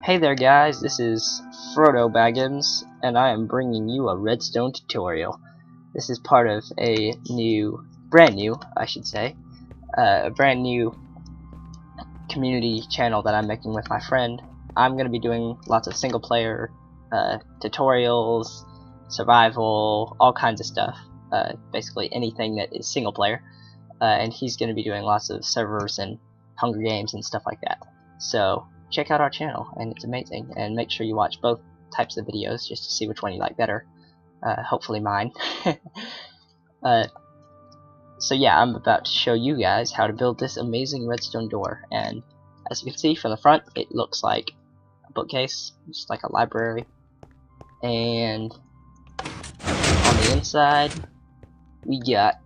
Hey there guys, this is Frodo Baggins, and I am bringing you a redstone tutorial. This is part of a brand new community channel that I'm making with my friend. I'm going to be doing lots of single player tutorials, survival, all kinds of stuff, basically anything that is single player, and he's going to be doing lots of servers and Hunger Games and stuff like that. So check out our channel, and it's amazing, and make sure you watch both types of videos just to see which one you like better. Hopefully mine. So yeah, I'm about to show you guys how to build this amazing redstone door, and as you can see from the front, it looks like a bookcase, just like a library, and on the inside we got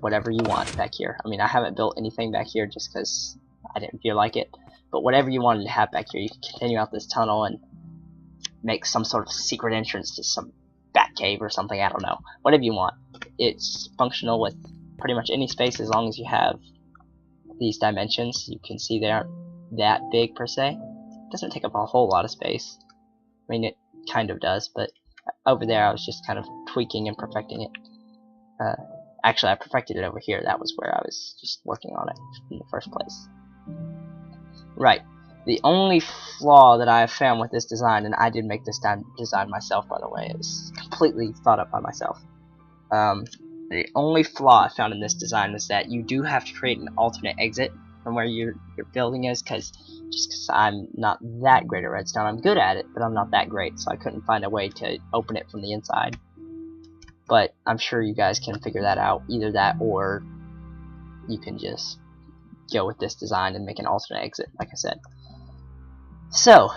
whatever you want back here. I mean, I haven't built anything back here just because I didn't feel like it, but whatever you wanted to have back here, you can continue out this tunnel and make some sort of secret entrance to some bat cave or something, I don't know. Whatever you want. It's functional with pretty much any space as long as you have these dimensions. You can see they aren't that big per se. It doesn't take up a whole lot of space. I mean, it kind of does, but over there I was just kind of tweaking and perfecting it. Actually, I perfected it over here. That was where I was just working on it in the first place. Right. The only flaw that I have found with this design, and I did make this design myself, by the way, it was completely thought up by myself. The only flaw I found in this design was that you do have to create an alternate exit from where your building is, because I'm not that great at redstone. I'm good at it, but I'm not that great, so I couldn't find a way to open it from the inside. But I'm sure you guys can figure that out. Either that, or you can just go with this design and make an alternate exit, like I said. So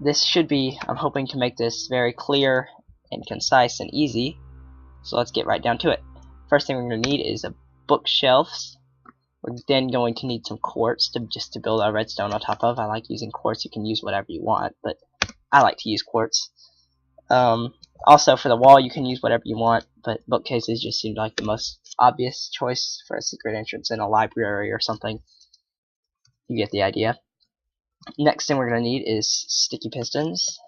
this should be, I'm hoping to make this very clear and concise and easy. So let's get right down to it. First thing we're going to need is a bookshelves. We're then going to need some quartz just to build our redstone on top of. I like using quartz. You can use whatever you want, but I like to use quartz. Also for the wall you can use whatever you want, but bookcases just seemed like the most obvious choice for a secret entrance in a library or something. You get the idea. Next thing we're going to need is sticky pistons,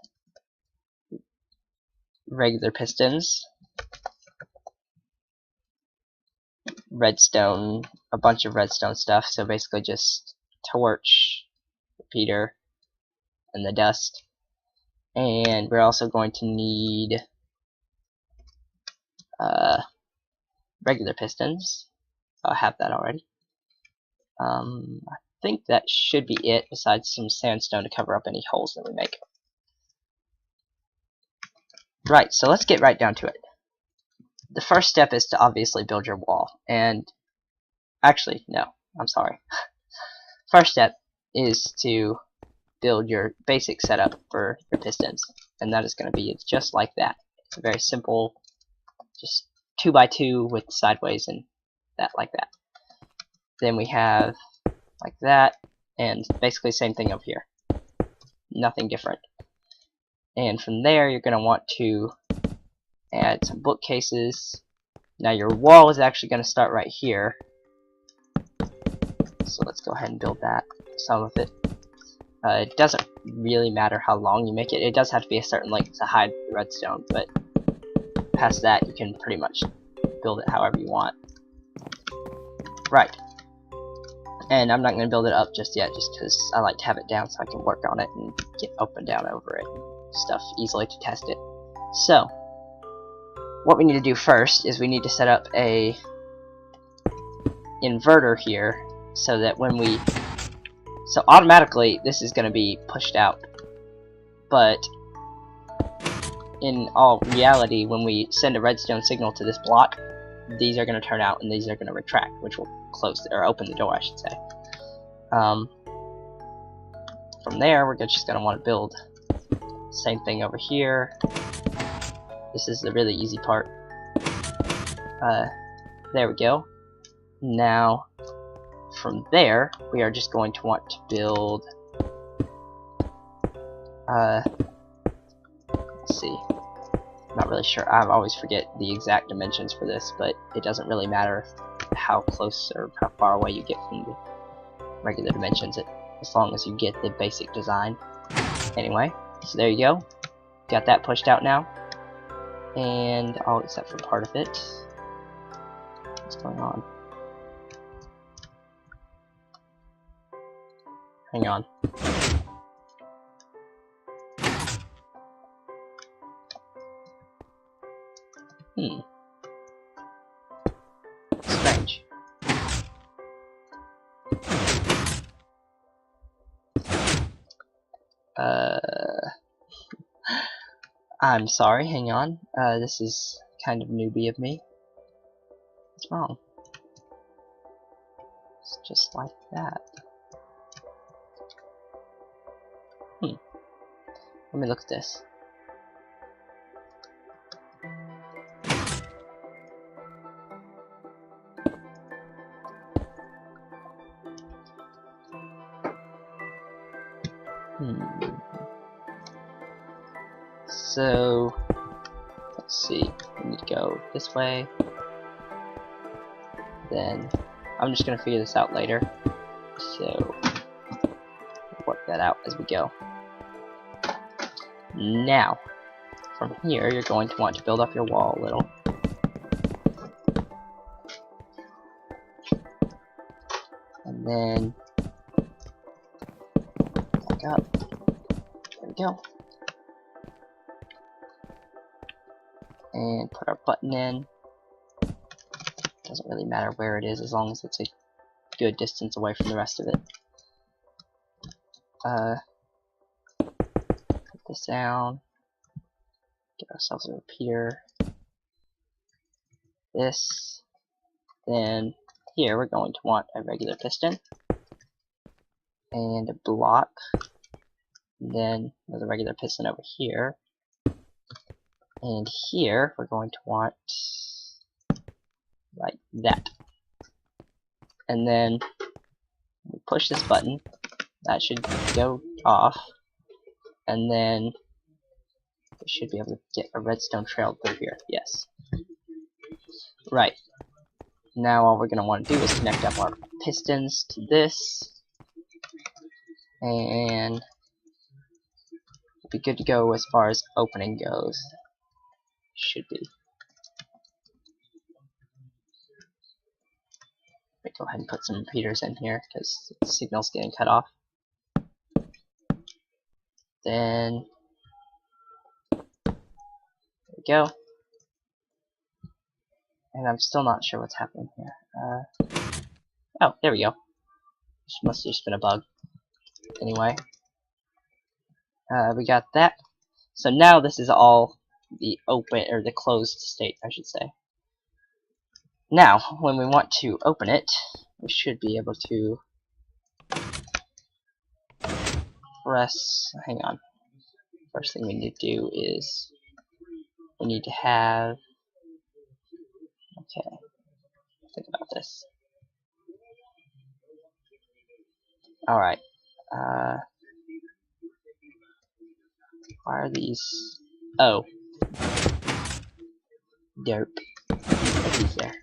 regular pistons, redstone, a bunch of redstone stuff, so basically just torch, repeater, and the dust. And we're also going to need regular pistons. I have that already. I think that should be it, besides some sandstone to cover up any holes that we make. Right, so let's get right down to it. The first step is to obviously build your wall, and actually, no, I'm sorry. First step is to build your basic setup for your pistons, and that is going to be just like that. It's a very simple, just 2x2 with sideways and that, like that. Then we have like that, and basically same thing over here. Nothing different. And from there, you're going to want to add some bookcases. Now your wall is actually going to start right here, so let's go ahead and build that, some of it. It doesn't really matter how long you make it. It does have to be a certain length to hide the redstone, but past that you can pretty much build it however you want. Right. And I'm not going to build it up just yet, just because I like to have it down so I can work on it and get up and down over it and stuff easily to test it. So what we need to do first is we need to set up a inverter here, so that when we automatically this is going to be pushed out, but in all reality, when we send a redstone signal to this block, these are going to turn out and these are going to retract, which will close or open the door, I should say. From there, we're just going to want to build same thing over here. This is the really easy part. There we go. Now from there, we are just going to want to build, let's see, I'm not really sure, I always forget the exact dimensions for this, but it doesn't really matter how close or how far away you get from the regular dimensions. It as long as you get the basic design. Anyway, so there you go. Got that pushed out now. And all except for part of it. What's going on? Hang on. Strange. I'm sorry, hang on. This is kind of newbie of me. What's wrong? It's just like that. Let me look at this. So, let's see. We need to go this way. Then, I'm just gonna figure this out later. So, work that out as we go. Now, from here, you're going to want to build up your wall a little. And then, back up. There we go. And put our button in. Doesn't really matter where it is as long as it's a good distance away from the rest of it. Put this down. Get ourselves a repeater. This. Then here we're going to want a regular piston. And a block. And then there's a regular piston over here. And here we're going to want like that. And then we push this button. That should go off. And then we should be able to get a redstone trail through here. Yes. Right. Now all we're going to want to do is connect up our pistons to this. And we'll be good to go as far as opening goes. Should be. Let me go ahead and put some repeaters in here because the signal's getting cut off. Then there we go. And I'm still not sure what's happening here. Oh, there we go. This must have just been a bug. Anyway, we got that. So now this is all the open or the closed state, I should say. Now, when we want to open it, we should be able to press. Hang on. First thing we need to do is we need to have. Okay, think about this. All right. Why are these? Oh. Derp. Put these there.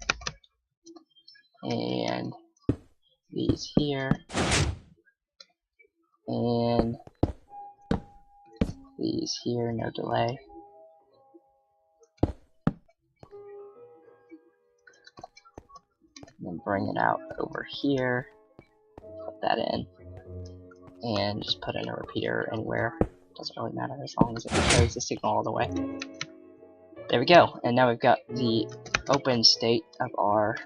And these here. And these here, no delay. And then bring it out over here. Put that in. And just put in a repeater anywhere. Doesn't really matter as long as it carries the signal all the way. There we go, and now we've got the open state of our.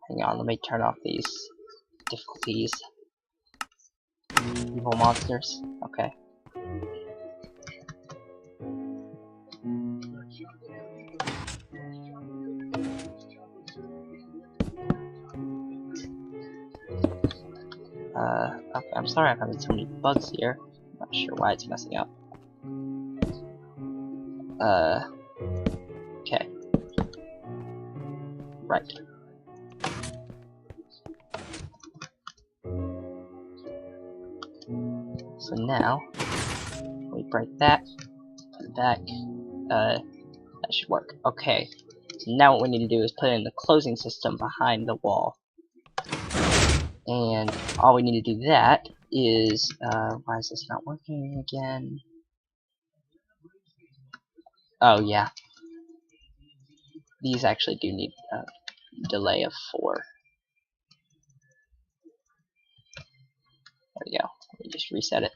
Hang on, let me turn off these difficulties. Evil monsters. Okay. Okay, I'm sorry I'm having so many bugs here. I'm not sure why it's messing up. Okay. Right. So now, we break that, put it back, that should work. Okay, so now what we need to do is put in the closing system behind the wall. And all we need to do that is, why is this not working again? Oh yeah, these actually do need a delay of 4. There we go. Let me just reset it.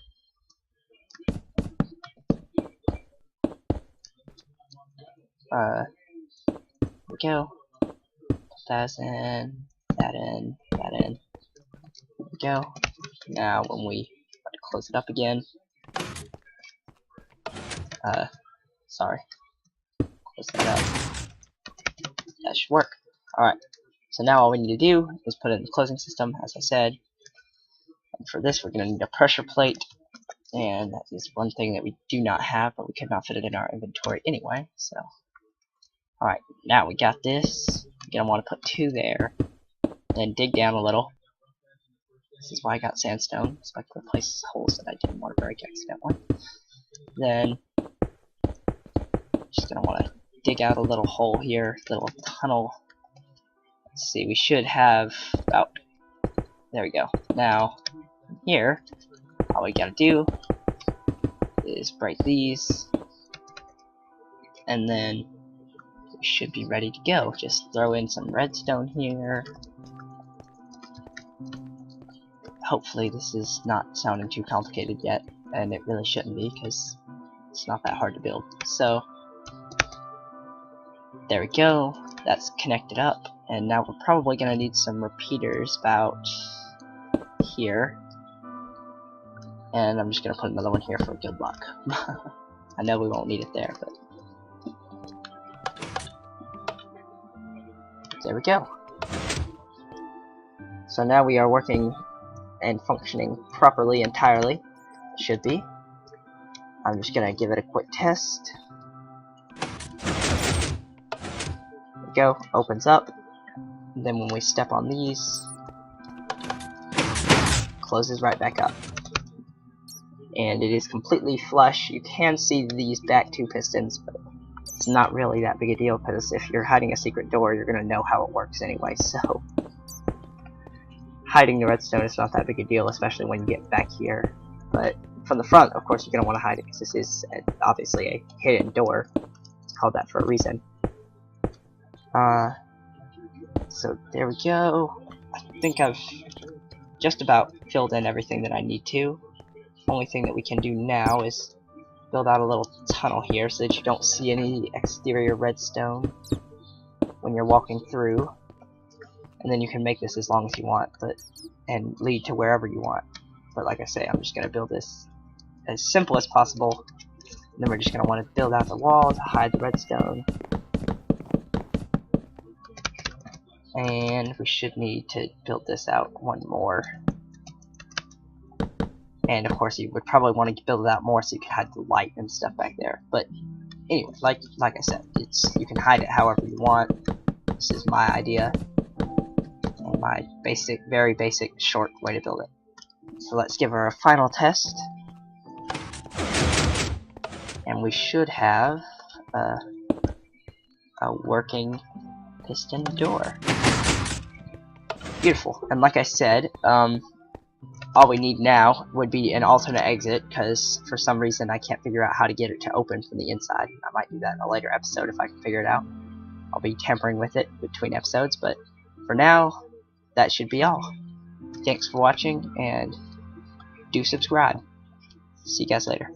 There we go. That in, that in, that in. There we go. Now when we close it up again, sorry, close that up. That should work. Alright, so now all we need to do is put it in the closing system, as I said. And for this, we're going to need a pressure plate, and that is one thing that we do not have, but we could not fit it in our inventory anyway, so. Alright, now we got this. You're going to want to put 2 there, then dig down a little. This is why I got sandstone, so I can replace holes that I didn't want to break accidentally. Then, just going to want to dig out a little hole here, little tunnel. Let's see, we should have about, there we go. Now, here, all we gotta do is break these, and then we should be ready to go. Just throw in some redstone here. Hopefully this is not sounding too complicated yet, and it really shouldn't be, because it's not that hard to build. So, there we go. That's connected up, and now we're probably going to need some repeaters about here. And I'm just going to put another one here for good luck. I know we won't need it there, but there we go. So now we are working and functioning properly entirely. Should be. I'm just going to give it a quick test. There we go. Opens up. And then when we step on these, closes right back up. And it is completely flush. You can see these back 2 pistons, but it's not really that big a deal, because if you're hiding a secret door, you're going to know how it works anyway, so hiding the redstone is not that big a deal, especially when you get back here. But from the front, of course, you're going to want to hide it, because this is obviously a hidden door. It's called that for a reason. So there we go. I think I've just about filled in everything that I need to. Only thing that we can do now is build out a little tunnel here so that you don't see any exterior redstone when you're walking through, and then you can make this as long as you want, and lead to wherever you want. But like I say, I'm just going to build this as simple as possible, and then we're just going to want to build out the wall to hide the redstone, and we should need to build this out one more. And of course, you would probably want to build it out more so you can hide the light and stuff back there. But anyway, like I said, you can hide it however you want. This is my idea, and my very basic, short way to build it. So let's give her a final test, and we should have a working piston door. Beautiful. And like I said, all we need now would be an alternate exit, because for some reason I can't figure out how to get it to open from the inside. I might do that in a later episode if I can figure it out. I'll be tampering with it between episodes, but for now, that should be all. Thanks for watching, and do subscribe. See you guys later.